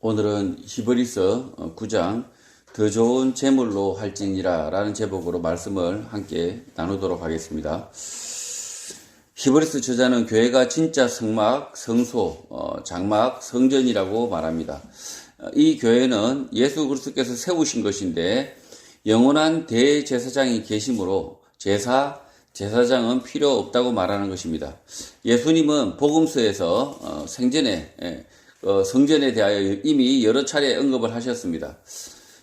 오늘은 히브리서 9장 더 좋은 제물로 할지니라 라는 제목으로 말씀을 함께 나누도록 하겠습니다. 히브리서 저자는 교회가 진짜 성막, 성소, 장막, 성전이라고 말합니다. 이 교회는 예수 그리스도께서 세우신 것인데 영원한 대제사장이 계시므로 제사장은 필요 없다고 말하는 것입니다. 예수님은 복음서에서 성전에 대하여 이미 여러 차례 언급을 하셨습니다.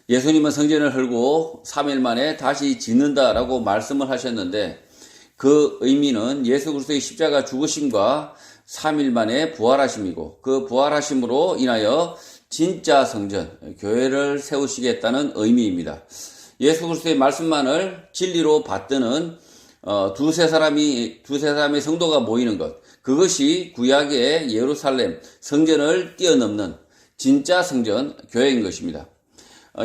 예수님은 성전을 헐고 3일 만에 다시 짓는다라고 말씀을 하셨는데 그 의미는 예수 그리스도의 십자가 죽으심과 3일 만에 부활하심이고 그 부활하심으로 인하여 진짜 성전, 교회를 세우시겠다는 의미입니다. 예수 그리스도의 말씀만을 진리로 받드는 두세 사람의 성도가 모이는 것, 그것이 구약의 예루살렘 성전을 뛰어넘는 진짜 성전, 교회인 것입니다.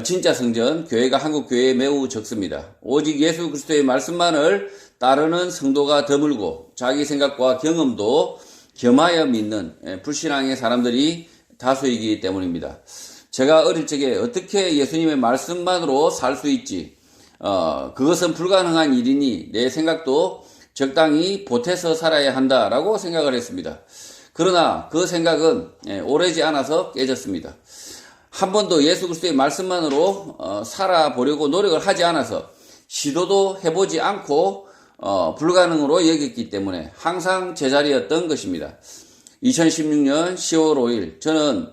진짜 성전, 교회가 한국 교회에 매우 적습니다. 오직 예수 그리스도의 말씀만을 따르는 성도가 드물고 자기 생각과 경험도 겸하여 믿는 불신앙의 사람들이 다수이기 때문입니다. 제가 어릴 적에 어떻게 예수님의 말씀만으로 살 수 있지? 그것은 불가능한 일이니 내 생각도 적당히 보태서 살아야 한다라고 생각을 했습니다. 그러나 그 생각은 오래지 않아서 깨졌습니다. 한 번도 예수 그리스도의 말씀만으로 살아보려고 노력을 하지 않아서 시도도 해보지 않고 불가능으로 여겼기 때문에 항상 제자리였던 것입니다. 2016년 10월 5일 저는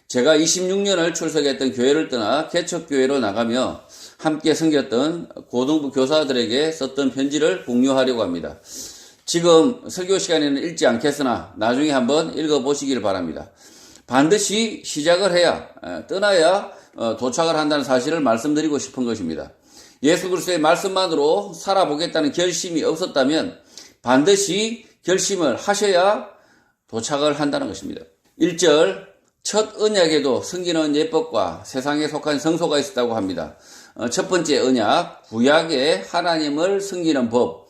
제가 26년을 출석했던 교회를 떠나 개척교회로 나가며 함께 섬겼던 고등부 교사들에게 썼던 편지를 공유하려고 합니다. 지금 설교 시간에는 읽지 않겠으나 나중에 한번 읽어보시길 바랍니다. 반드시 시작을 해야 떠나야 도착을 한다는 사실을 말씀드리고 싶은 것입니다. 예수 그리스도의 말씀만으로 살아보겠다는 결심이 없었다면 반드시 결심을 하셔야 도착을 한다는 것입니다. 1절 첫 언약에도 섬기는 예법과 세상에 속한 성소가 있었다고 합니다. 첫 번째 언약, 구약의 하나님을 섬기는 법,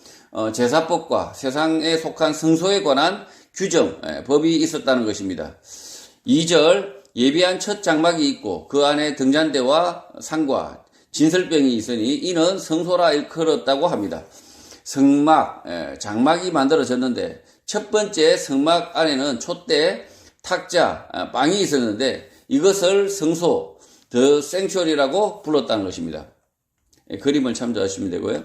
제사법과 세상에 속한 성소에 관한 규정, 법이 있었다는 것입니다. 2절, 예비한 첫 장막이 있고 그 안에 등잔대와 상과 진설병이 있으니 이는 성소라 일컬었다고 합니다. 성막, 장막이 만들어졌는데 첫 번째 성막 안에는 촛대, 탁자, 빵이 있었는데 이것을 성소, The Sanctuary라고 불렀다는 것입니다. 그림을 참조하시면 되고요.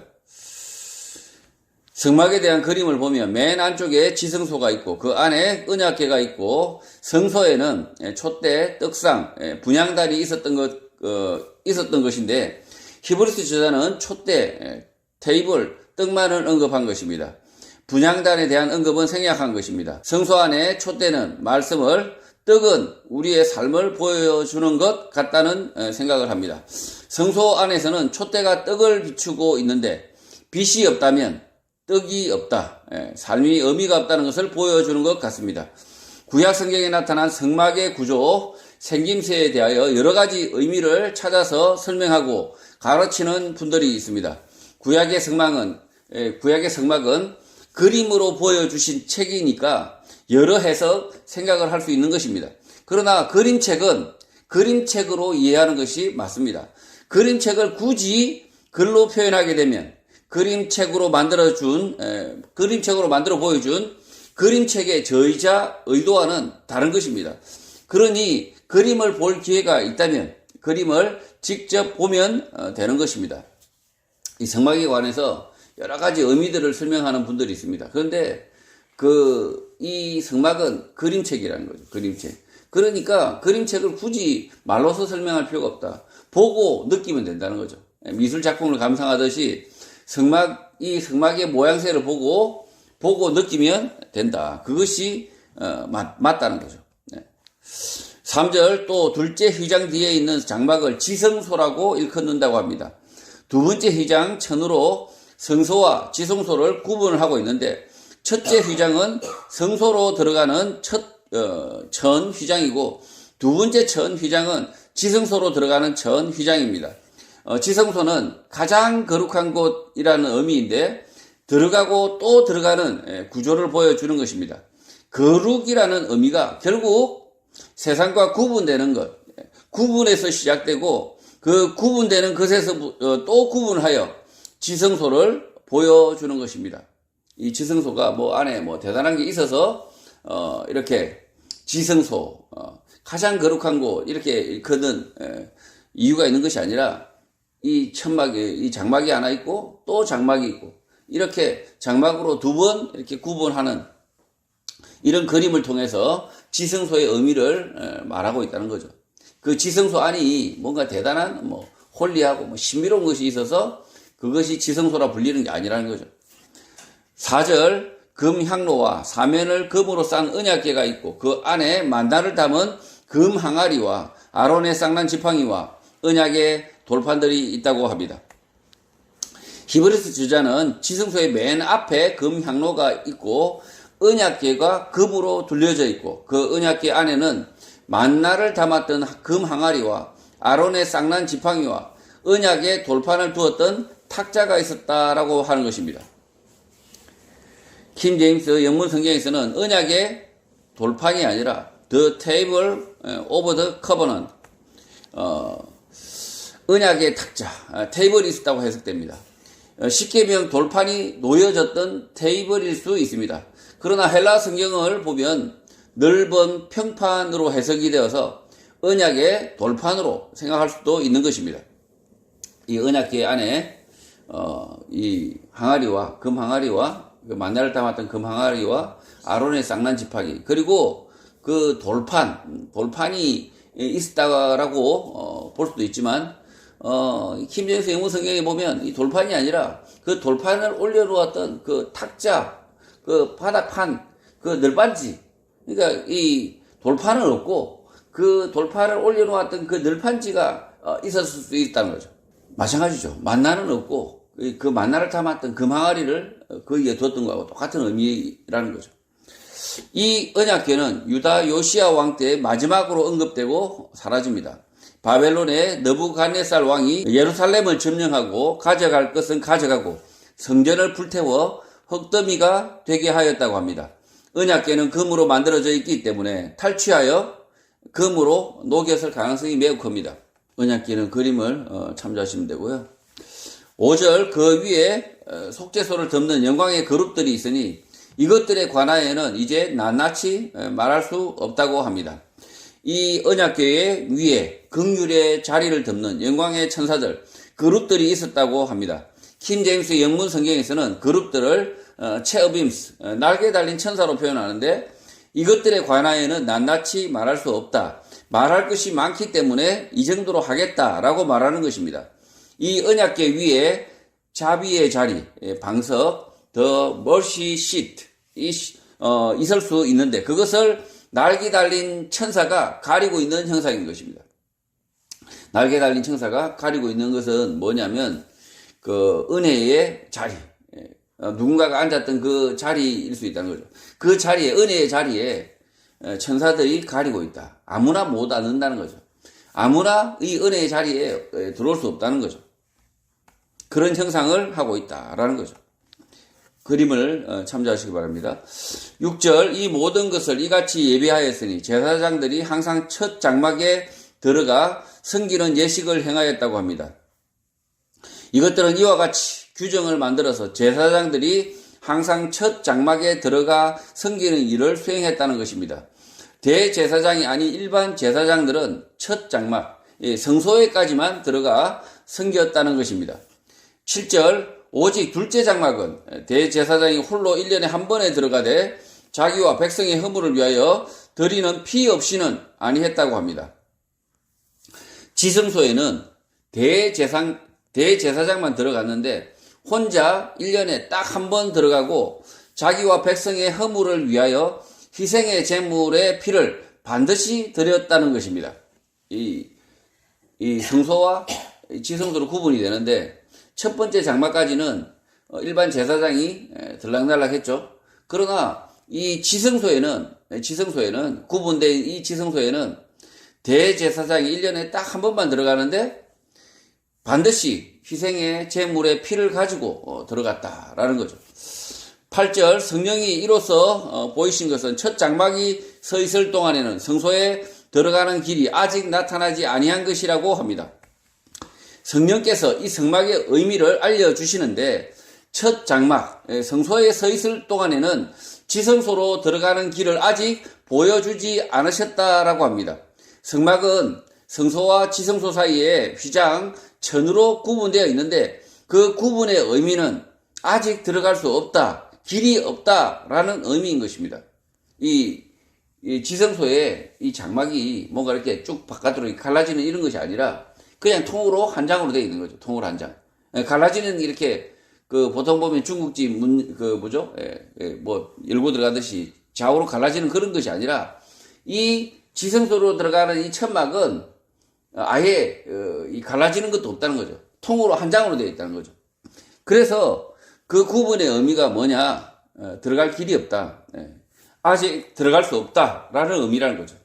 성막에 대한 그림을 보면 맨 안쪽에 지성소가 있고 그 안에 언약궤가 있고 성소에는 촛대, 떡상, 분향달이 있었던 것인데 히브리서 저자는 촛대, 테이블, 떡만을 언급한 것입니다. 분향단에 대한 언급은 생략한 것입니다. 성소 안에 촛대는 말씀을, 떡은 우리의 삶을 보여주는 것 같다는 생각을 합니다. 성소 안에서는 촛대가 떡을 비추고 있는데 빛이 없다면 떡이 없다, 삶이 의미가 없다는 것을 보여주는 것 같습니다. 구약 성경에 나타난 성막의 구조, 생김새에 대하여 여러 가지 의미를 찾아서 설명하고 가르치는 분들이 있습니다. 구약의 성막은 그림으로 보여주신 책이니까 여러 해석, 생각을 할 수 있는 것입니다. 그러나 그림책은 그림책으로 이해하는 것이 맞습니다. 그림책을 굳이 글로 표현하게 되면 그림책으로 만들어 보여준 그림책의 저의자 의도와는 다른 것입니다. 그러니 그림을 볼 기회가 있다면 그림을 직접 보면 되는 것입니다. 이 성막에 관해서 여러 가지 의미들을 설명하는 분들이 있습니다. 그런데 이 성막은 그림책이라는 거죠. 그림책. 그러니까 그림책을 굳이 말로서 설명할 필요가 없다. 보고 느끼면 된다는 거죠. 미술 작품을 감상하듯이 이 성막의 모양새를 보고 느끼면 된다. 그것이 맞다는 거죠. 3절 또 둘째 휘장 뒤에 있는 장막을 지성소라고 일컫는다고 합니다. 두 번째 휘장 천으로 성소와 지성소를 구분을 하고 있는데 첫째 휘장은 성소로 들어가는 천 휘장이고 두 번째 천 휘장은 지성소로 들어가는 천 휘장입니다. 지성소는 가장 거룩한 곳이라는 의미인데 들어가고 또 들어가는 구조를 보여주는 것입니다. 거룩이라는 의미가 결국 세상과 구분되는 것, 구분에서 시작되고 그 구분되는 것에서 또 구분하여 지성소를 보여주는 것입니다. 이 지성소가 뭐 안에 뭐 대단한 게 있어서 이렇게 지성소 가장 거룩한 곳 이렇게 거는 이유가 있는 것이 아니라 이 장막이 하나 있고 또 장막이 있고 이렇게 장막으로 두 번 이렇게 구분하는 이런 그림을 통해서 지성소의 의미를 말하고 있다는 거죠. 그 지성소 안이 뭔가 대단한 뭐 홀리하고 뭐 신비로운 것이 있어서 그것이 지성소라 불리는 게 아니라는 거죠. 4절 금 향로와 사면을 금으로 싼 언약궤가 있고 그 안에 만나를 담은 금 항아리와 아론의 쌍난 지팡이와 언약의 돌판들이 있다고 합니다. 히브리서 저자는 지성소의 맨 앞에 금 향로가 있고 언약궤가 금으로 둘려져 있고 그 언약궤 안에는 만나를 담았던 금 항아리와 아론의 쌍난 지팡이와 언약의 돌판을 두었던 탁자가 있었다라고 하는 것입니다. 킹 제임스 영문 성경에서는 언약의 돌판이 아니라 The Table of the Covenant, 언약의 탁자, 테이블이 있었다고 해석됩니다. 십계명 돌판이 놓여졌던 테이블일 수 있습니다. 그러나 헬라 성경을 보면 넓은 평판으로 해석이 되어서 언약의 돌판으로 생각할 수도 있는 것입니다. 이 언약궤 안에 이 항아리와 금 항아리와 그 만나를 담았던 금 항아리와 아론의 쌍난 지팡이 그리고 그 돌판이 있었다라고 볼 수도 있지만 킴제임스 영문 성경에 보면 이 돌판이 아니라 그 돌판을 올려놓았던 그 탁자, 그 바닥판, 그 널빤지, 그러니까 이 돌판은 없고 그 돌판을 올려놓았던 그 널판지가 있었을 수 있다는 거죠. 마찬가지죠. 만나는 없고 그 만나를 담았던 금 항아리를 거기에 뒀던 거하고 똑같은 의미라는 거죠. 이 언약궤는 유다 요시야 왕 때 마지막으로 언급되고 사라집니다. 바벨론의 느부갓네살 왕이 예루살렘을 점령하고 가져갈 것은 가져가고 성전을 불태워 흙더미가 되게 하였다고 합니다. 언약궤는 금으로 만들어져 있기 때문에 탈취하여 금으로 녹였을 가능성이 매우 큽니다. 언약궤는 그림을 참조하시면 되고요. 5절 그 위에 속죄소를 덮는 영광의 그룹들이 있으니 이것들에 관하여는 이제 낱낱이 말할 수 없다고 합니다. 이 언약궤의 위에 긍휼의 자리를 덮는 영광의 천사들, 그룹들이 있었다고 합니다. 킹 제임스 영문 성경에서는 그룹들을 체어빔스, 날개 달린 천사로 표현하는데 이것들에 관하여는 낱낱이 말할 수 없다. 말할 것이 많기 때문에 이 정도로 하겠다라고 말하는 것입니다. 이 언약궤 위에 자비의 자리, 방석, the mercy seat 있을 수 있는데 그것을 날개 달린 천사가 가리고 있는 형상인 것입니다. 날개 달린 천사가 가리고 있는 것은 뭐냐면 그 은혜의 자리, 누군가가 앉았던 그 자리일 수 있다는 거죠. 그 자리에, 은혜의 자리에 천사들이 가리고 있다. 아무나 못 앉는다는 거죠. 아무나 이 은혜의 자리에 들어올 수 없다는 거죠. 그런 형상을 하고 있다라는 거죠. 그림을 참조하시기 바랍니다. 6절 이 모든 것을 이같이 예비하였으니 제사장들이 항상 첫 장막에 들어가 섬기는 예식을 행하였다고 합니다. 이것들은 이와 같이 규정을 만들어서 제사장들이 항상 첫 장막에 들어가 섬기는 일을 수행했다는 것입니다. 대제사장이 아닌 일반 제사장들은 첫 장막, 성소에까지만 들어가 섬겼다는 것입니다. 7절 오직 둘째 장막은 대제사장이 홀로 1년에 한 번에 들어가되 자기와 백성의 허물을 위하여 드리는 피 없이는 아니했다고 합니다. 지성소에는 대제사장만 들어갔는데 혼자 1년에 딱 한 번 들어가고 자기와 백성의 허물을 위하여 희생의 제물의 피를 반드시 드렸다는 것입니다. 이 성소와 지성소로 구분이 되는데 첫 번째 장막까지는 일반 제사장이 들락날락 했죠. 그러나 이 지성소에는 구분된 이 지성소에는 대제사장이 1년에 딱 한 번만 들어가는데 반드시 희생의 제물의 피를 가지고 들어갔다라는 거죠. 8절 성령이 이로써 보이신 것은 첫 장막이 서 있을 동안에는 성소에 들어가는 길이 아직 나타나지 아니한 것이라고 합니다. 성령께서 이 성막의 의미를 알려주시는데 첫 장막, 성소에 서 있을 동안에는 지성소로 들어가는 길을 아직 보여주지 않으셨다라고 합니다. 성막은 성소와 지성소 사이에 휘장, 천으로 구분되어 있는데 그 구분의 의미는 아직 들어갈 수 없다, 길이 없다라는 의미인 것입니다. 이 지성소에 이 장막이 뭔가 이렇게 쭉 바깥으로 갈라지는 이런 것이 아니라 그냥 통으로 한 장으로 되어 있는 거죠. 통으로 한 장. 갈라지는 이렇게 보통 보면 중국집 뭐 열고 들어가듯이 좌우로 갈라지는 그런 것이 아니라 이 지성소로 들어가는 이 천막은 아예 이 갈라지는 것도 없다는 거죠. 통으로 한 장으로 되어 있다는 거죠. 그래서 그 구분의 의미가 뭐냐? 들어갈 길이 없다. 아직 들어갈 수 없다라는 의미라는 거죠.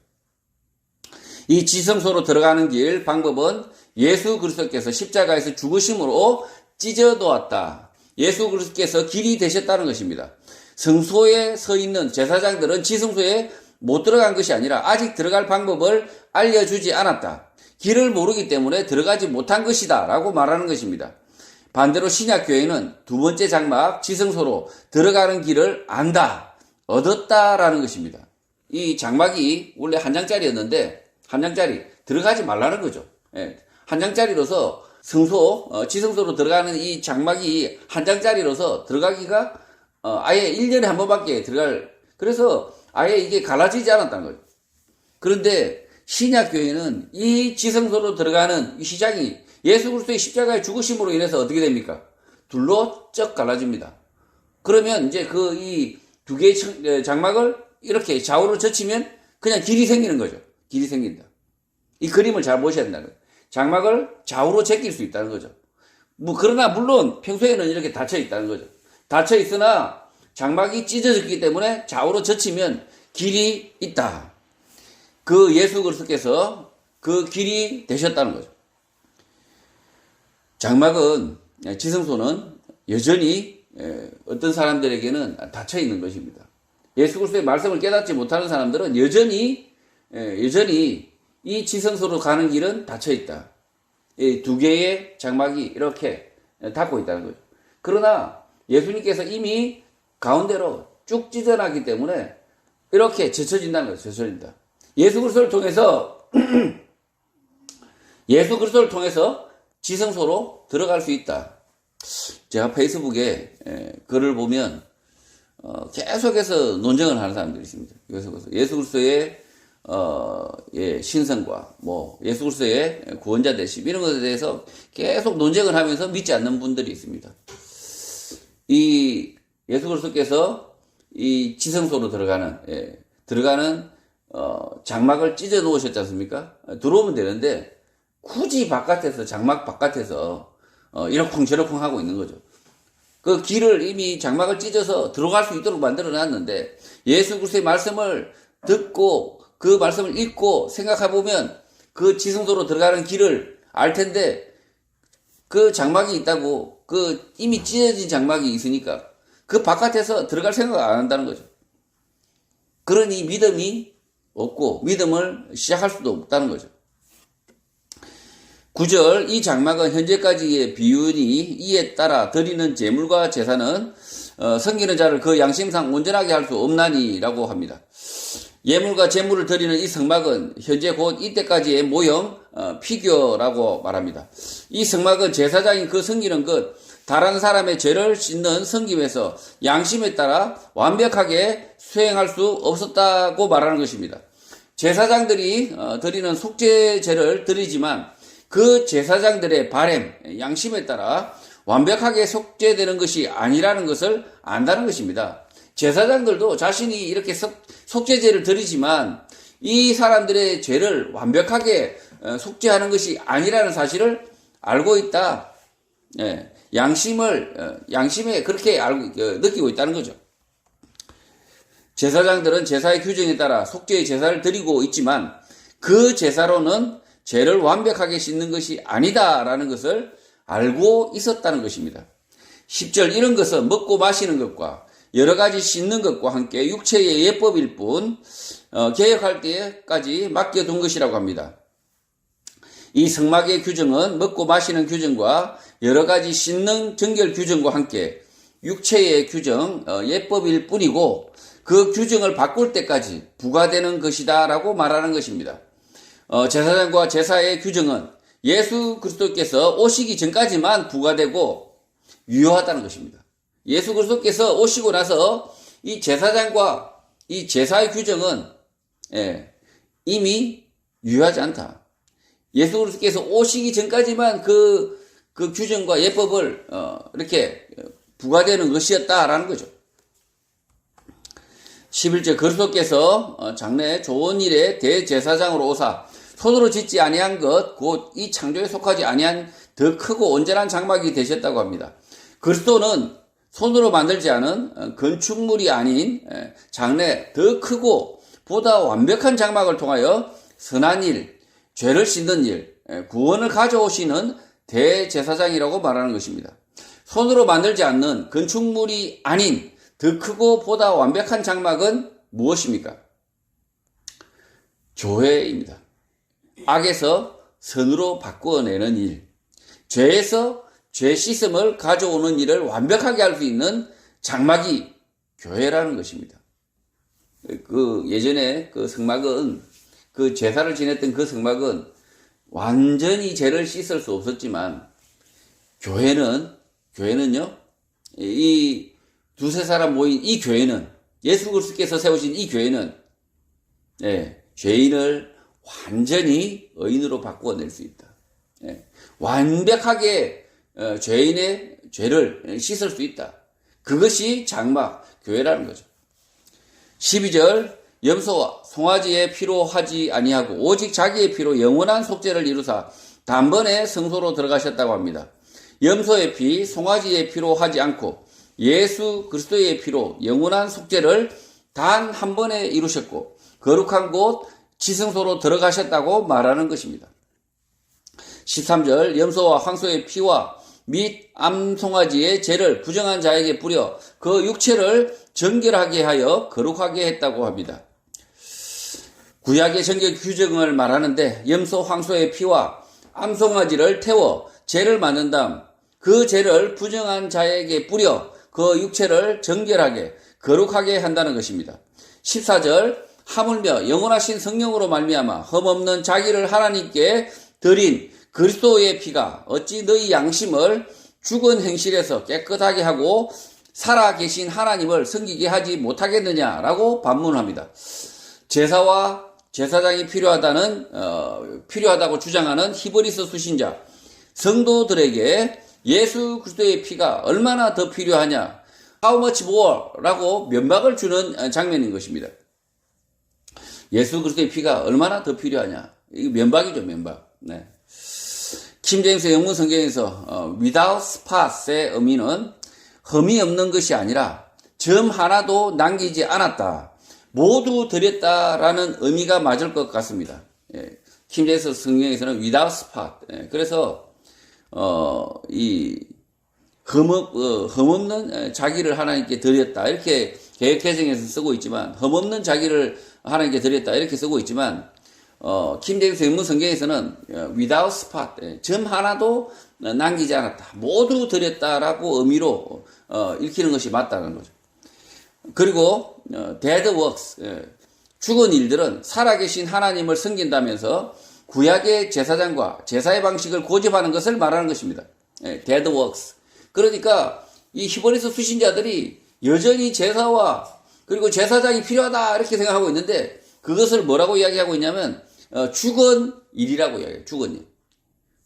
이 지성소로 들어가는 길 방법은 예수 그리스도께서 십자가에서 죽으심으로 찢어 놓았다. 예수 그리스도께서 길이 되셨다는 것입니다. 성소에 서 있는 제사장들은 지성소에 못 들어간 것이 아니라 아직 들어갈 방법을 알려주지 않았다. 길을 모르기 때문에 들어가지 못한 것이다 라고 말하는 것입니다. 반대로 신약교회는 두 번째 장막 지성소로 들어가는 길을 안다, 얻었다라는 것입니다. 이 장막이 원래 한 장짜리였는데 한 장짜리 들어가지 말라는 거죠. 한 장짜리로서 지성소로 들어가는 이 장막이 한 장짜리로서 들어가기가 아예 1년에 한 번밖에 그래서 아예 이게 갈라지지 않았다는 거죠. 그런데 신약교회는 이 지성소로 들어가는 이 시장이 예수 그리스도의 십자가의 죽으심으로 인해서 어떻게 됩니까? 둘로 쩍 갈라집니다. 그러면 이제 이 두 개의 장막을 이렇게 좌우로 젖히면 그냥 길이 생기는 거죠. 길이 생긴다. 이 그림을 잘 보셔야 된다는 거예요. 장막을 좌우로 제낄 수 있다는 거죠. 그러나 물론 평소에는 이렇게 닫혀 있다는 거죠. 닫혀 있으나 장막이 찢어졌기 때문에 좌우로 젖히면 길이 있다. 그 예수 그리스도께서 그 길이 되셨다는 거죠. 장막은, 지성소는 여전히 어떤 사람들에게는 닫혀 있는 것입니다. 예수 그리스도의 말씀을 깨닫지 못하는 사람들은 여전히 이 지성소로 가는 길은 닫혀 있다. 이 두 개의 장막이 이렇게 닫고 있다는 거죠. 그러나 예수님께서 이미 가운데로 쭉 찢어놨기 때문에 이렇게 젖혀진다는 거죠. 젖혀진다. 예수 그리스도를 통해서 지성소로 들어갈 수 있다. 제가 페이스북에 글을 보면 계속해서 논쟁을 하는 사람들이 있습니다. 계속해서 예수 그리스도의 신성과 예수 그리스도의 구원자 되심 이런 것에 대해서 계속 논쟁을 하면서 믿지 않는 분들이 있습니다. 이 예수 그리스도께서 이 지성소로 들어가는 장막을 찢어 놓으셨지 않습니까? 들어오면 되는데 굳이 장막 바깥에서 이러쿵저러쿵 하고 있는 거죠. 그 길을 이미 장막을 찢어서 들어갈 수 있도록 만들어 놨는데 예수 그리스도의 말씀을 듣고 그 말씀을 읽고 생각해 보면 그 지성소로 들어가는 길을 알 텐데 그 장막이 있다고 이미 찢어진 장막이 있으니까 그 바깥에서 들어갈 생각을 안 한다는 거죠. 그러니 믿음이 없고 믿음을 시작할 수도 없다는 거죠. 9절 이 장막은 현재까지의 비율이 이에 따라 드리는 제물과 제사는 섬기는 자를 그 양심상 온전하게 할 수 없나니 라고 합니다. 예물과 제물을 드리는 이 성막은 현재 곧 이때까지의 모형 피규어라고 말합니다. 이 성막은 제사장인 그 섬기는 것 다른 사람의 죄를 씻는 섬김에서 양심에 따라 완벽하게 수행할 수 없었다고 말하는 것입니다. 제사장들이 드리는 속죄제를 드리지만 그 제사장들의 바램, 양심에 따라 완벽하게 속죄되는 것이 아니라는 것을 안다는 것입니다. 제사장들도 자신이 이렇게 속죄제를 드리지만 이 사람들의 죄를 완벽하게 속죄하는 것이 아니라는 사실을 알고 있다. 양심에 그렇게 느끼고 있다는 거죠. 제사장들은 제사의 규정에 따라 속죄의 제사를 드리고 있지만 그 제사로는 죄를 완벽하게 씻는 것이 아니다라는 것을 알고 있었다는 것입니다. 10절 이런 것은 먹고 마시는 것과 여러 가지 씻는 것과 함께 육체의 예법일 뿐 개혁할 때까지 맡겨둔 것이라고 합니다. 이 성막의 규정은 먹고 마시는 규정과 여러 가지 씻는 정결 규정과 함께 육체의 규정, 예법일 뿐이고 그 규정을 바꿀 때까지 부과되는 것이다 라고 말하는 것입니다. 제사장과 제사의 규정은 예수 그리스도께서 오시기 전까지만 부과되고 유효하다는 것입니다. 예수 그리스도께서 오시고 나서 이 제사장과 이 제사의 규정은 이미 유효하지 않다. 예수 그리스도께서 오시기 전까지만 그 규정과 예법을 이렇게 부과되는 것이었다라는 거죠. 11절 그리스도께서 장래 좋은 일에 대제사장으로 오사 손으로 짓지 아니한 것 곧 이 창조에 속하지 아니한 더 크고 온전한 장막이 되셨다고 합니다. 그리스도는 손으로 만들지 않은 건축물이 아닌 장래 더 크고 보다 완벽한 장막을 통하여 선한 일, 죄를 씻는 일, 구원을 가져오시는 대제사장이라고 말하는 것입니다. 손으로 만들지 않는 건축물이 아닌 더 크고 보다 완벽한 장막은 무엇입니까? 교회입니다. 악에서 선으로 바꾸어내는 일, 죄에서 죄 씻음을 가져오는 일을 완벽하게 할 수 있는 장막이 교회라는 것입니다. 예전에 그 성막은, 그 제사를 지냈던 그 성막은 완전히 죄를 씻을 수 없었지만, 교회는요, 이 두세 사람 모인 이 교회는, 예수 그리스도께서 세우신 이 교회는, 죄인을 완전히 의인으로 바꾸어낼 수 있다. 완벽하게 죄인의 죄를 씻을 수 있다. 그것이 장막, 교회라는 거죠. 12절 염소와 송아지의 피로 하지 아니하고 오직 자기의 피로 영원한 속죄를 이루사 단번에 성소로 들어가셨다고 합니다. 염소의 피, 송아지의 피로 하지 않고 예수 그리스도의 피로 영원한 속죄를 단 한 번에 이루셨고 거룩한 곳 지성소로 들어가셨다고 말하는 것입니다. 13절 염소와 황소의 피와 및 암송아지의 죄를 부정한 자에게 뿌려 그 육체를 정결하게 하여 거룩하게 했다고 합니다. 구약의 정결 규정을 말하는데 염소, 황소의 피와 암송아지를 태워 죄를 만든 다음 그 죄를 부정한 자에게 뿌려 그 육체를 정결하게 거룩하게 한다는 것입니다. 14절 하물며 영원하신 성령으로 말미암아 흠없는 자기를 하나님께 드린 그리스도의 피가 어찌 너희 양심을 죽은 행실에서 깨끗하게 하고 살아계신 하나님을 섬기게 하지 못하겠느냐라고 반문합니다. 제사와 제사장이 필요하다고 주장하는 히브리서 수신자 성도들에게 예수 그리스도의 피가 얼마나 더 필요하냐, how much more 라고 면박을 주는 장면인 것입니다. 예수 그리스도의 피가 얼마나 더 필요하냐, 이거 면박이죠, 면박. 네. 킹제임스 영문 성경에서 without spot의 의미는 흠이 없는 것이 아니라 점 하나도 남기지 않았다, 모두 드렸다라는 의미가 맞을 것 같습니다. 킹제임스 성경에서는 without spot. 그래서 이 흠없는 자기를 하나님께 드렸다 이렇게 개역개정에서 쓰고 있지만, 흠없는 자기를 하나님께 드렸다 이렇게 쓰고 있지만, 킹제임스 영문 성경에서는 without spot, 점 하나도 남기지 않았다, 모두 드렸다라고 의미로 읽히는 것이 맞다는 거죠. 그리고 dead works, 죽은 일들은 살아계신 하나님을 섬긴다면서 구약의 제사장과 제사의 방식을 고집하는 것을 말하는 것입니다. dead works. 그러니까 이 히브리서 수신자들이 여전히 제사와 그리고 제사장이 필요하다 이렇게 생각하고 있는데, 그것을 뭐라고 이야기하고 있냐면 죽은 일이라고 이야기해요. 죽은 일.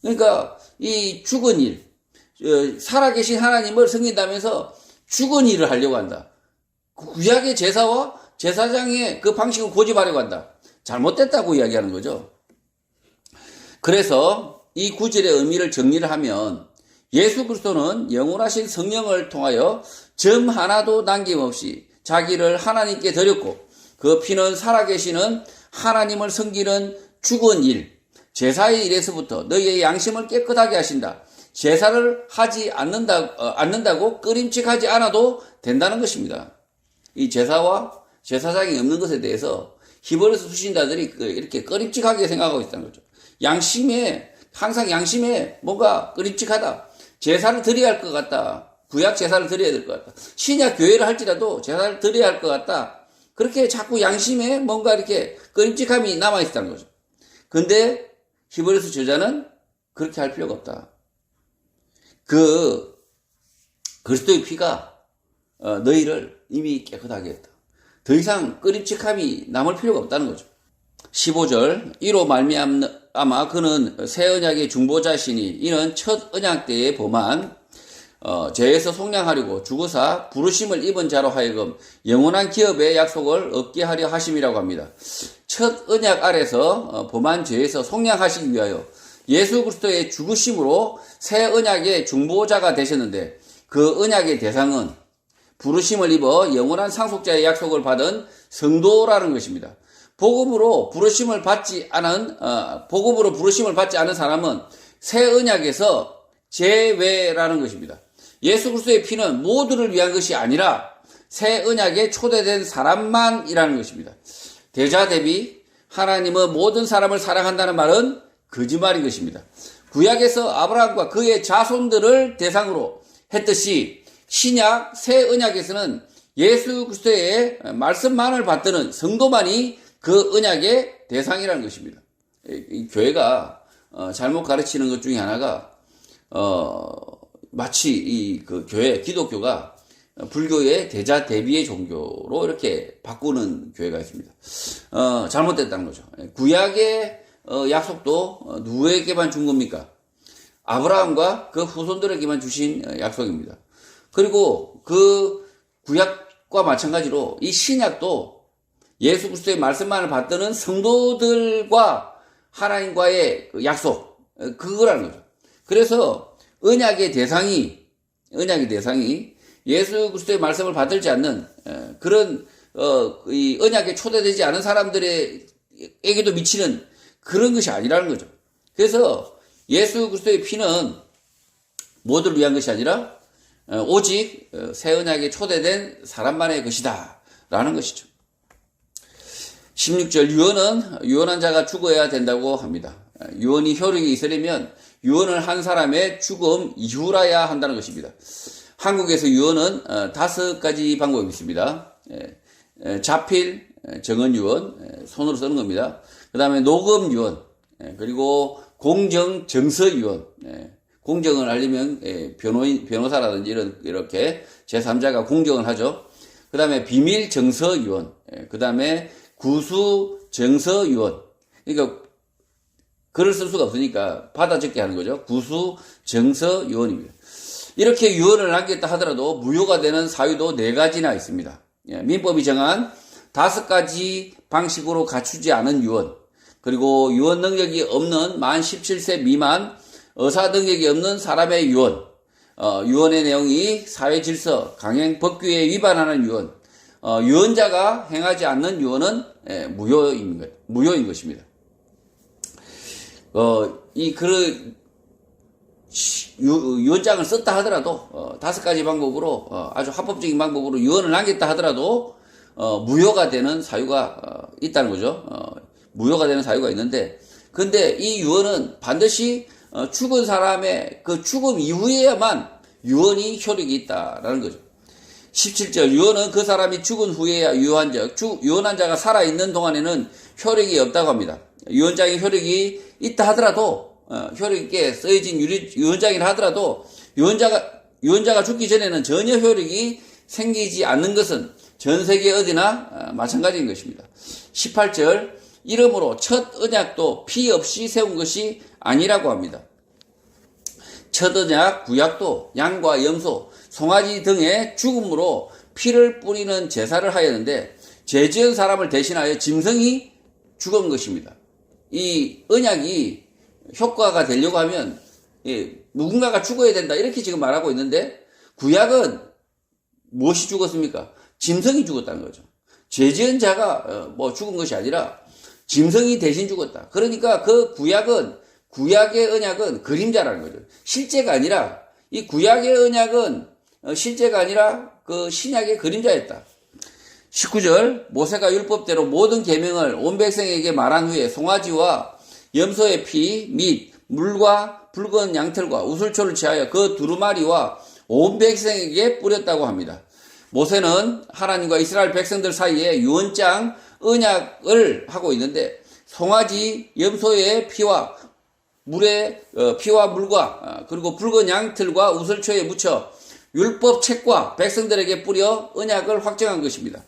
그러니까 이 죽은 일, 살아계신 하나님을 섬긴다면서 죽은 일을 하려고 한다. 구약의 제사와 제사장의 그 방식을 고집하려고 한다. 잘못됐다고 이야기하는 거죠. 그래서 이 구절의 의미를 정리를 하면 예수 그리스도는 영원하신 성령을 통하여 점 하나도 남김없이 자기를 하나님께 드렸고, 그 피는 살아계시는 하나님을 섬기는 죽은 일, 제사의 일에서부터 너희의 양심을 깨끗하게 하신다. 제사를 하지 않는다고 꺼림칙하지 않아도 된다는 것입니다. 이 제사와 제사장이 없는 것에 대해서 히브리서 수신자들이 이렇게 꺼림칙하게 생각하고 있다는 거죠. 항상 양심에 뭔가 꺼림칙하다. 제사를 드려야 할 것 같다. 구약 제사를 드려야 될 것 같다. 신약 교회를 할지라도 제사를 드려야 할 것 같다. 그렇게 자꾸 양심에 뭔가 이렇게 꺼림칙함이 남아있다는 거죠. 근데 히브리서 저자는 그렇게 할 필요가 없다. 그리스도의 피가 너희를 이미 깨끗하게 했다. 더 이상 꺼림칙함이 남을 필요가 없다는 거죠. 15절 이로 말미암아 그는 새 언약의 중보자시니 이는 첫 언약 때에 범한 죄에서 속량하려고 죽으사 부르심을 입은 자로 하여금 영원한 기업의 약속을 얻게 하려 하심이라고 합니다. 첫 언약 아래서 범한 죄에서 속량하시기 위하여 예수 그리스도의 죽으심으로 새 언약의 중보자가 되셨는데 그 언약의 대상은 부르심을 입어 영원한 상속자의 약속을 받은 성도라는 것입니다. 복음으로 부르심을 받지 않은 사람은 새 언약에서 제외라는 것입니다. 예수 그리스도의 피는 모두를 위한 것이 아니라 새 언약에 초대된 사람만이라는 것입니다. 대자 대비 하나님은 모든 사람을 사랑한다는 말은 거짓말인 것입니다. 구약에서 아브라함과 그의 자손들을 대상으로 했듯이 신약 새 언약에서는 예수 그리스도의 말씀만을 받드는 성도만이 그 언약의 대상이라는 것입니다. 이 교회가 잘못 가르치는 것 중에 하나가 마치 그 교회 기독교가 불교의 대자 대비의 종교로 이렇게 바꾸는 교회가 있습니다. 잘못됐다는 거죠. 구약의 약속도 누구에게만 준 겁니까? 아브라함과 그 후손들에게만 주신 약속입니다. 그리고 그 구약과 마찬가지로 이 신약도 예수 그리스도의 말씀만을 받드는 성도들과 하나님과의 약속, 그거라는 거죠. 그래서 언약의 대상이 예수 그리스도의 말씀을 받들지 않는 그런 이 언약에 초대되지 않은 사람들에게도 미치는 그런 것이 아니라는 거죠. 그래서 예수 그리스도의 피는 모두를 위한 것이 아니라 오직 새 언약에 초대된 사람만의 것이다 라는 것이죠. 16절 유언은 유언한 자가 죽어야 된다고 합니다. 유언이 효력이 있으려면 유언을 한 사람의 죽음 이후라야 한다는 것입니다. 한국에서 유언은 5가지 방법이 있습니다. 자필 정언 유언, 손으로 쓰는 겁니다. 그 다음에 녹음 유언, 그리고 공정 정서 유언. 공정을 하려면 변호사라든지 이렇게 제3자가 공정을 하죠. 그 다음에 비밀 정서 유언, 그 다음에 구수 정서 유언. 그러니까 글을 쓸 수가 없으니까 받아 적게 하는 거죠. 구수 정서 유언입니다. 이렇게 유언을 남겼다 하더라도 무효가 되는 사유도 4가지나 있습니다. 민법이 정한 5가지 방식으로 갖추지 않은 유언, 그리고 유언 능력이 없는 만 17세 미만 의사 능력이 없는 사람의 유언, 유언의 내용이 사회 질서, 강행 법규에 위반하는 유언, 유언자가 행하지 않는 유언은 무효인 것입니다. 유언장을 썼다 하더라도 5가지 방법으로 아주 합법적인 방법으로 유언을 남겼다 하더라도 무효가 되는 사유가 있다는 거죠. 무효가 되는 사유가 있는데, 근데 이 유언은 반드시 죽은 사람의 그 죽음 이후에야만 유언이 효력이 있다라는 거죠. 17절 유언은 그 사람이 죽은 후에야 유효한 적, 유언한 자가 살아있는 동안에는 효력이 없다고 합니다. 유언장의 효력이 있다 하더라도 효력 있게 쓰여진 유언장이라 하더라도 유언자가 죽기 전에는 전혀 효력이 생기지 않는 것은 전 세계 어디나 마찬가지인 것입니다. 18절 이러므로 첫 언약도 피 없이 세운 것이 아니라고 합니다. 첫 언약 구약도 양과 염소, 송아지 등의 죽음으로 피를 뿌리는 제사를 하였는데 죄 지은 사람을 대신하여 짐승이 죽은 것입니다. 이 언약이 효과가 되려고 하면 누군가가 죽어야 된다 이렇게 지금 말하고 있는데, 구약은 무엇이 죽었습니까? 짐승이 죽었다는 거죠. 죄 지은 자가 죽은 것이 아니라 짐승이 대신 죽었다. 그러니까 그 구약의 언약은 그림자라는 거죠. 실제가 아니라, 이 구약의 언약은 실제가 아니라 그 신약의 그림자였다. 19절 모세가 율법대로 모든 계명을 온 백성에게 말한 후에 송아지와 염소의 피 및 물과 붉은 양털과 우슬초를 취하여 그 두루마리와 온 백성에게 뿌렸다고 합니다. 모세는 하나님과 이스라엘 백성들 사이에 유언장 언약을 하고 있는데 송아지 염소의 피와 피와 물과 그리고 붉은 양털과 우슬초에 묻혀 율법책과 백성들에게 뿌려 언약을 확정한 것입니다.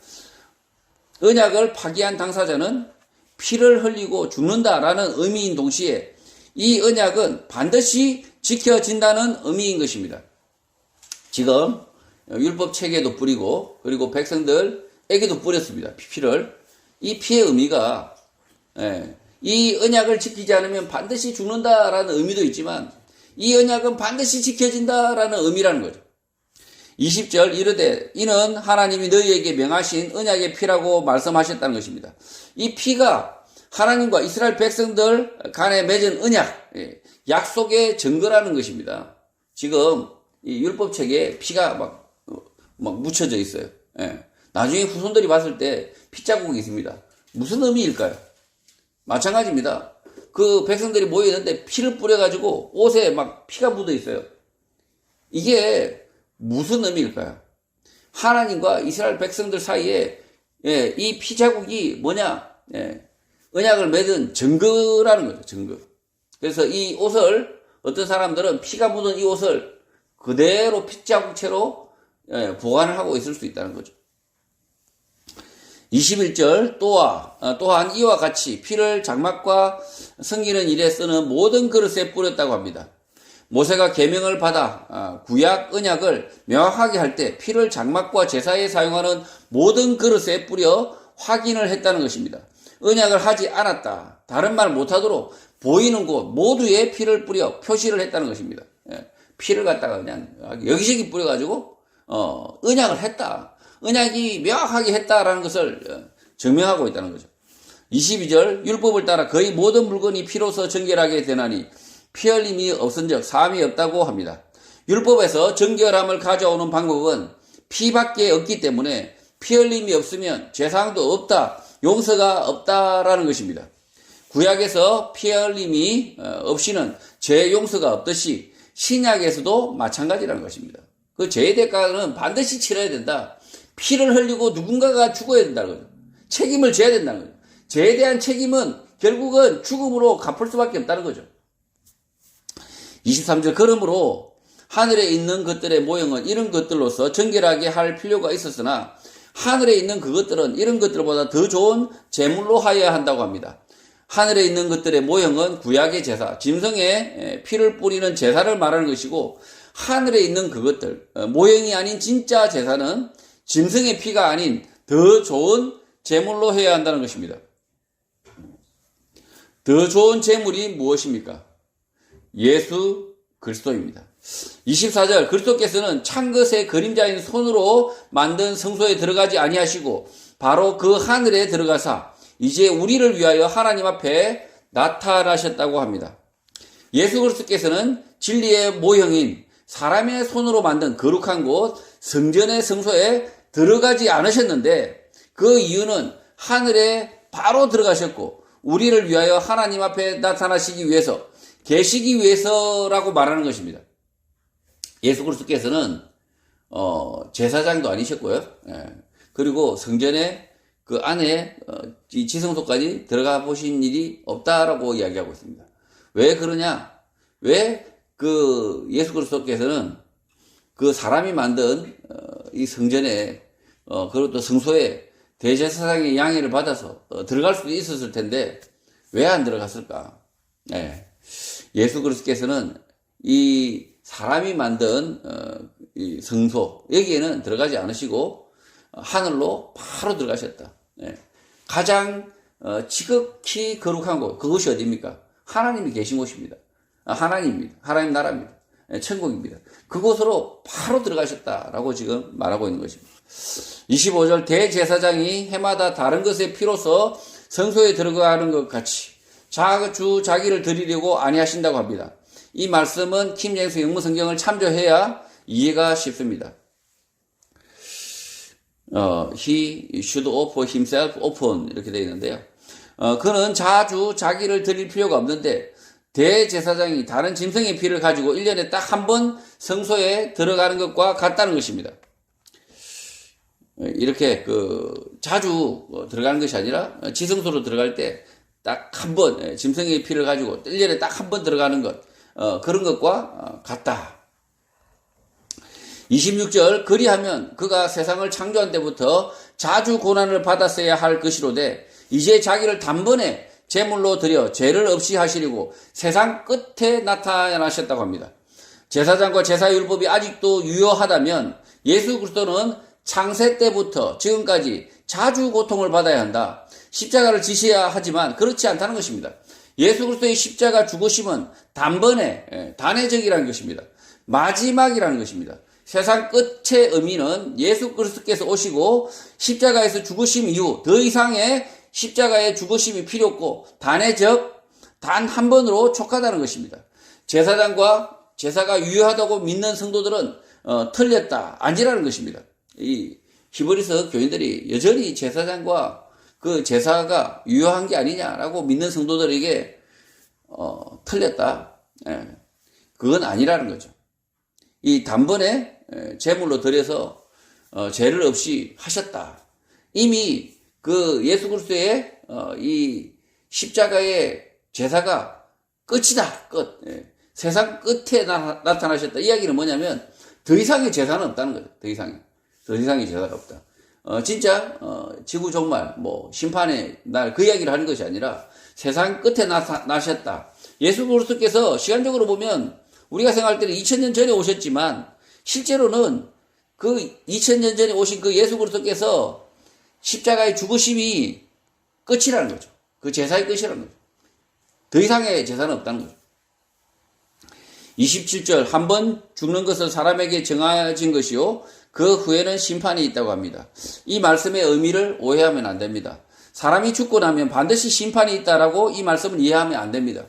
언약을 파기한 당사자는 피를 흘리고 죽는다라는 의미인 동시에 이 언약은 반드시 지켜진다는 의미인 것입니다. 지금 율법책에도 뿌리고 그리고 백성들에게도 뿌렸습니다. 피를. 이 피의 의미가 이 언약을 지키지 않으면 반드시 죽는다라는 의미도 있지만 이 언약은 반드시 지켜진다라는 의미라는 거죠. 20절 이르되 이는 하나님이 너희에게 명하신 언약의 피라고 말씀하셨다는 것입니다. 이 피가 하나님과 이스라엘 백성들 간에 맺은 언약, 약속의 증거라는 것입니다. 지금 이 율법책에 피가 막 묻혀져 있어요. 나중에 후손들이 봤을 때 피자국이 있습니다. 무슨 의미일까요? 마찬가지입니다. 그 백성들이 모여있는데 피를 뿌려가지고 옷에 막 피가 묻어 있어요. 이게 무슨 의미일까요? 하나님과 이스라엘 백성들 사이에 이 피자국이 뭐냐? 언약을 맺은 증거라는 거죠. 증거. 그래서 이 옷을 어떤 사람들은 피가 묻은 이 옷을 그대로 피자국채로 보관을 하고 있을 수 있다는 거죠. 21절 또한 이와 같이 피를 장막과 섬기는 일에 쓰는 모든 그릇에 뿌렸다고 합니다. 모세가 계명을 받아 구약 언약을 명확하게 할 때 피를 장막과 제사에 사용하는 모든 그릇에 뿌려 확인을 했다는 것입니다. 언약을 하지 않았다. 다른 말 못하도록 보이는 곳 모두에 피를 뿌려 표시를 했다는 것입니다. 피를 갖다가 그냥 여기저기 뿌려가지고 언약을 했다. 언약이 명확하게 했다라는 것을 증명하고 있다는 거죠. 22절 율법을 따라 거의 모든 물건이 피로서 정결하게 되나니 피 흘림이 없은즉 사함이 없다고 합니다. 율법에서 정결함을 가져오는 방법은 피밖에 없기 때문에 피 흘림이 없으면 제사항도 없다, 용서가 없다라는 것입니다. 구약에서 피 흘림이 없이는 죄 용서가 없듯이 신약에서도 마찬가지라는 것입니다. 그 죄의 대가는 반드시 치러야 된다. 피를 흘리고 누군가가 죽어야 된다는 거죠. 책임을 져야 된다는 거죠. 죄에 대한 책임은 결국은 죽음으로 갚을 수밖에 없다는 거죠. 23절 그러므로 하늘에 있는 것들의 모형은 이런 것들로서 정결하게 할 필요가 있었으나 하늘에 있는 그것들은 이런 것들보다 더 좋은 제물로 하여야 한다고 합니다. 하늘에 있는 것들의 모형은 구약의 제사, 짐승에 피를 뿌리는 제사를 말하는 것이고 하늘에 있는 그것들, 모형이 아닌 진짜 제사는 짐승의 피가 아닌 더 좋은 제물로 해야 한다는 것입니다. 더 좋은 제물이 무엇입니까? 예수 그리스도입니다. 24절 그리스도께서는 찬 것의 그림자인 손으로 만든 성소에 들어가지 아니하시고 바로 그 하늘에 들어가사 이제 우리를 위하여 하나님 앞에 나타나셨다고 합니다. 예수 그리스도께서는 진리의 모형인 사람의 손으로 만든 거룩한 곳 성전의 성소에 들어가지 않으셨는데 그 이유는 하늘에 바로 들어가셨고 우리를 위하여 하나님 앞에 나타나시기 위해서 계시기 위해서라고 말하는 것입니다. 예수 그리스도께서는 제사장도 아니셨고요. 그리고 성전에 그 안에 이 지성소까지 들어가 보신 일이 없다라고 이야기하고 있습니다. 왜 그러냐? 왜 그 예수 그리스도께서는 그 사람이 만든 이 성전에 그리고 또 성소에 대제사장의 양해를 받아서 들어갈 수도 있었을 텐데 왜 안 들어갔을까? 예수 그리스도께서는 이 사람이 만든 이 성소 여기에는 들어가지 않으시고 하늘로 바로 들어가셨다. 가장 지극히 거룩한 곳 그것이 어디입니까? 하나님이 계신 곳입니다. 하나님입니다. 하나님 나라입니다. 천국입니다. 그곳으로 바로 들어가셨다라고 지금 말하고 있는 것입니다. 25절 대제사장이 해마다 다른 것의 피로서 성소에 들어가는 것 같이 자주 자기를 드리려고 아니하신다고 합니다. 이 말씀은 킹제임스 영문성경을 참조해야 이해가 쉽습니다. he should offer himself often 이렇게 되어 있는데요. 그는 자주 자기를 드릴 필요가 없는데 대제사장이 다른 짐승의 피를 가지고 1년에 딱 한 번 성소에 들어가는 것과 같다는 것입니다. 이렇게 자주 들어가는 것이 아니라 지성소로 들어갈 때 딱 한 번 짐승의 피를 가지고 1년에 딱 한 번 들어가는 것, 그런 것과 같다. 26절, 그리하면 그가 세상을 창조한 때부터 자주 고난을 받았어야 할 것이로되 이제 자기를 단번에 제물로 드려 죄를 없이 하시려고 세상 끝에 나타나셨다고 합니다. 제사장과 제사율법이 아직도 유효하다면 예수 그리스도는 창세 때부터 지금까지 자주 고통을 받아야 한다. 십자가를 지셔야 하지만 그렇지 않다는 것입니다. 예수 그리스도의 십자가 죽으심은 단번에 단회적이라는 것입니다. 마지막이라는 것입니다. 세상 끝의 의미는 예수 그리스도께서 오시고 십자가에서 죽으심 이후 더 이상의 십자가의 죽으심이 필요 없고 단회적 단 한 번으로 촉하다는 것입니다. 제사장과 제사가 유효하다고 믿는 성도들은 틀렸다, 아니라는 것입니다. 이 히브리서 교인들이 여전히 제사장과 그 제사가 유효한 게 아니냐라고 믿는 성도들에게 틀렸다. 그건 아니라는 거죠. 이 단번에 제물로 드려서 죄를 없이 하셨다. 이미 그 예수 그리스도의 이 십자가의 제사가 끝이다. 끝. 세상 끝에 나타나셨다. 이야기는 뭐냐면 더 이상의 제사는 없다는 거죠. 더 이상의 제사가 없다. 진짜 지구 종말, 심판의 날 그 이야기를 하는 것이 아니라 세상 끝에 나셨다. 예수 그리스도께서 시간적으로 보면 우리가 생각할 때는 2000년 전에 오셨지만 실제로는 그 2000년 전에 오신 그 예수 그리스도께서 십자가의 죽으심이 끝이라는 거죠. 그 제사의 끝이라는 거죠. 더 이상의 제사는 없다는 거죠. 27절, 한 번 죽는 것은 사람에게 정해진 것이요 그 후에는 심판이 있다고 합니다. 이 말씀의 의미를 오해하면 안 됩니다. 사람이 죽고 나면 반드시 심판이 있다라고 이 말씀을 이해하면 안 됩니다.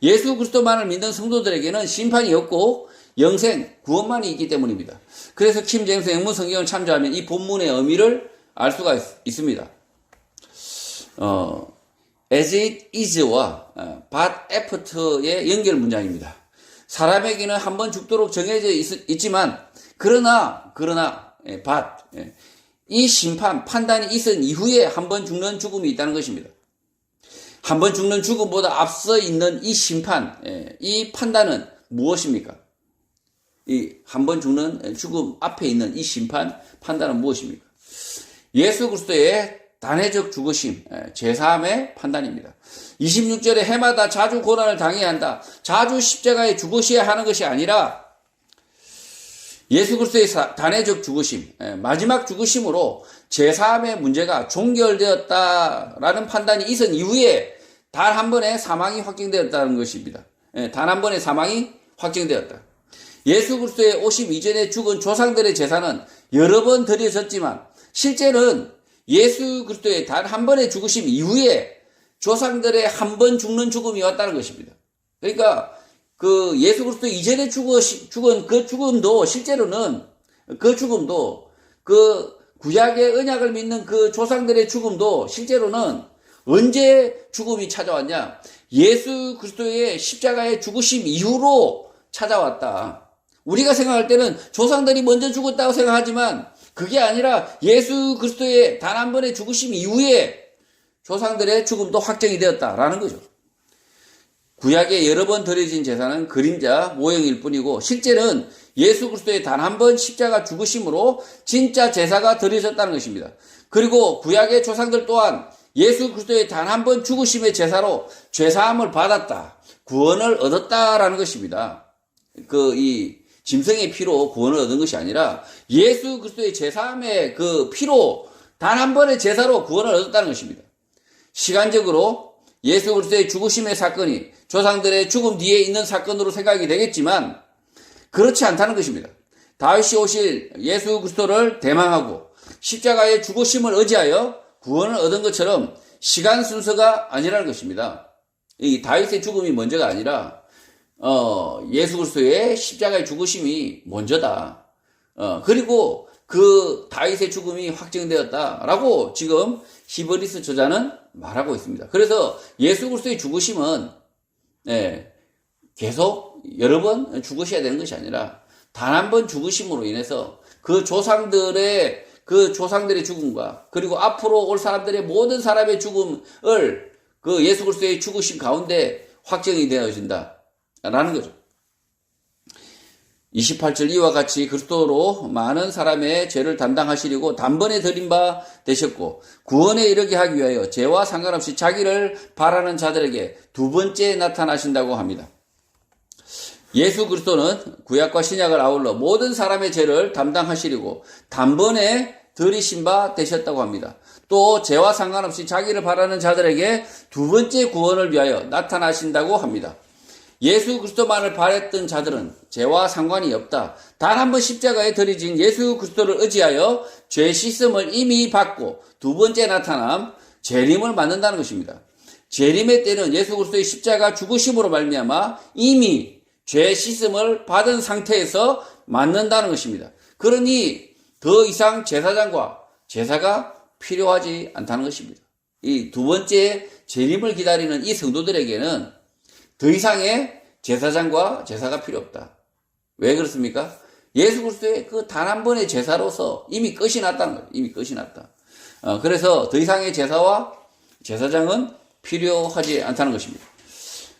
예수 그리스도만을 믿는 성도들에게는 심판이 없고 영생, 구원만이 있기 때문입니다. 그래서 킴 제임스 영문 성경을 참조하면 이 본문의 의미를 알 수가 있습니다. as it is와 but after의 연결 문장입니다. 사람에게는 한 번 죽도록 정해져 있지만 그러나 but 이 심판, 판단이 있은 이후에 한 번 죽는 죽음이 있다는 것입니다. 한 번 죽는 죽음보다 앞서 있는 이 심판, 이 판단은 무엇입니까? 이 한 번 죽는 죽음 앞에 있는 이 심판, 판단은 무엇입니까? 예수 그리스도의 단회적 죽으심, 제3의 판단입니다. 26절에 해마다 자주 고난을 당해야 한다. 자주 십자가에 죽으셔야 하는 것이 아니라 예수 그리스도의 단회적 죽으심, 마지막 죽으심으로 제3의 문제가 종결되었다라는 판단이 있은 이후에 단 한 번의 사망이 확정되었다는 것입니다. 단 한 번의 사망이 확정되었다. 예수 그리스도의 오심 이전에 죽은 조상들의 제사는 여러 번 드려졌지만 실제는 예수 그리스도의 단 한 번의 죽으심 이후에 조상들의 한 번 죽는 죽음이 왔다는 것입니다. 그러니까 그 예수 그리스도 이전에 죽은 그 죽음도 실제로는 그 죽음도 그 구약의 언약을 믿는 그 조상들의 죽음도 실제로는 언제 죽음이 찾아왔냐? 예수 그리스도의 십자가의 죽으심 이후로 찾아왔다. 우리가 생각할 때는 조상들이 먼저 죽었다고 생각하지만 그게 아니라 예수 그리스도의 단 한 번의 죽으심 이후에 조상들의 죽음도 확정이 되었다라는 거죠. 구약에 여러 번 드려진 제사는 그림자 모형일 뿐이고 실제는 예수 그리스도의 단 한 번 십자가 죽으심으로 진짜 제사가 드려졌다는 것입니다. 그리고 구약의 조상들 또한 예수 그리스도의 단 한 번 죽으심의 제사로 죄사함을 받았다, 구원을 얻었다라는 것입니다. 이 짐승의 피로 구원을 얻은 것이 아니라 예수 그리스도의 제사함의 그 피로 단 한 번의 제사로 구원을 얻었다는 것입니다. 시간적으로 예수 그리스도의 죽으심의 사건이 조상들의 죽음 뒤에 있는 사건으로 생각이 되겠지만 그렇지 않다는 것입니다. 다윗이 오실 예수 그리스도를 대망하고 십자가의 죽으심을 의지하여 구원을 얻은 것처럼 시간 순서가 아니라는 것입니다. 이 다윗의 죽음이 먼저가 아니라 예수 그리스도의 십자가의 죽으심이 먼저다. 그리고 그 다윗의 죽음이 확정되었다라고 지금 히브리서 저자는 말하고 있습니다. 그래서 예수 그리스도의 죽으심은 계속 여러 번 죽으셔야 되는 것이 아니라 단 한 번 죽으심으로 인해서 그 조상들의 죽음과 그리고 앞으로 올 사람들의 모든 사람의 죽음을 그 예수 그리스도의 죽으심 가운데 확정이 되어진다라는 거죠. 28절 이와 같이 그리스도로 많은 사람의 죄를 담당하시려고 단번에 드린 바 되셨고 구원에 이르게 하기 위하여 죄와 상관없이 자기를 바라는 자들에게 두 번째 나타나신다고 합니다. 예수 그리스도는 구약과 신약을 아울러 모든 사람의 죄를 담당하시려고 단번에 들이신 바 되셨다고 합니다. 또 죄와 상관없이 자기를 바라는 자들에게 두 번째 구원을 위하여 나타나신다고 합니다. 예수 그리스도만을 바랬던 자들은 죄와 상관이 없다. 단 한 번 십자가에 들이진 예수 그리스도를 의지하여 죄 씻음을 이미 받고 두 번째 나타남 재림을 맞는다는 것입니다. 재림의 때는 예수 그리스도의 십자가 죽으심으로 말미암아 이미 죄 씻음을 받은 상태에서 맞는다는 것입니다. 그러니 더 이상 제사장과 제사가 필요하지 않다는 것입니다. 이 두 번째 재림을 기다리는 이 성도들에게는 더 이상의 제사장과 제사가 필요 없다. 왜 그렇습니까? 예수 그리스도의 그 단 한 번의 제사로서 이미 끝이 났다는 거예요. 이미 끝이 났다. 그래서 더 이상의 제사와 제사장은 필요하지 않다는 것입니다.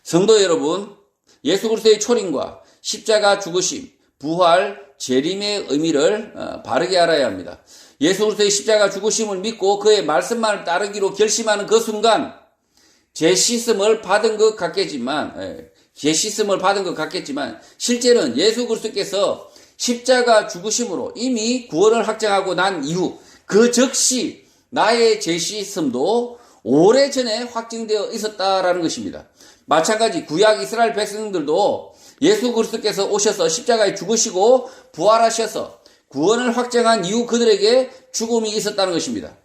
성도 여러분, 예수 그리스도의 초림과 십자가 죽으심, 부활, 재림의 의미를 바르게 알아야 합니다. 예수 그리스도의 십자가 죽으심을 믿고 그의 말씀만을 따르기로 결심하는 그 순간 죄 씻음을 받은 것 같겠지만 실제는 예수 그리스도께서 십자가 죽으심으로 이미 구원을 확정하고 난 이후 그 즉시 나의 죄 씻음도 오래전에 확정되어 있었다라는 것입니다. 마찬가지 구약 이스라엘 백성들도 예수 그리스도께서 오셔서 십자가에 죽으시고 부활하셔서 구원을 확정한 이후 그들에게 죽음이 있었다는 것입니다.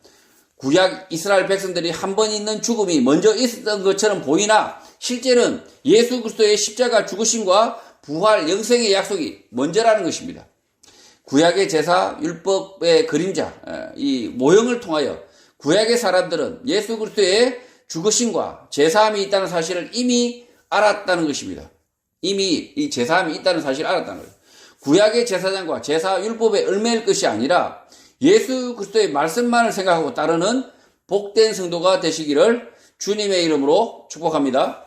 구약 이스라엘 백성들이 한 번 있는 죽음이 먼저 있었던 것처럼 보이나 실제는 예수 그리스도의 십자가 죽으심과 부활 영생의 약속이 먼저라는 것입니다. 구약의 제사 율법의 그림자 이 모형을 통하여 구약의 사람들은 예수 그리스도의 죽으심과 제사함이 있다는 사실을 이미 알았다는 것입니다. 이미 이 제사함이 있다는 사실을 알았다는 거예요. 구약의 제사장과 제사 율법에 얽매일 것이 아니라 예수 그리스도의 말씀만을 생각하고 따르는 복된 성도가 되시기를 주님의 이름으로 축복합니다.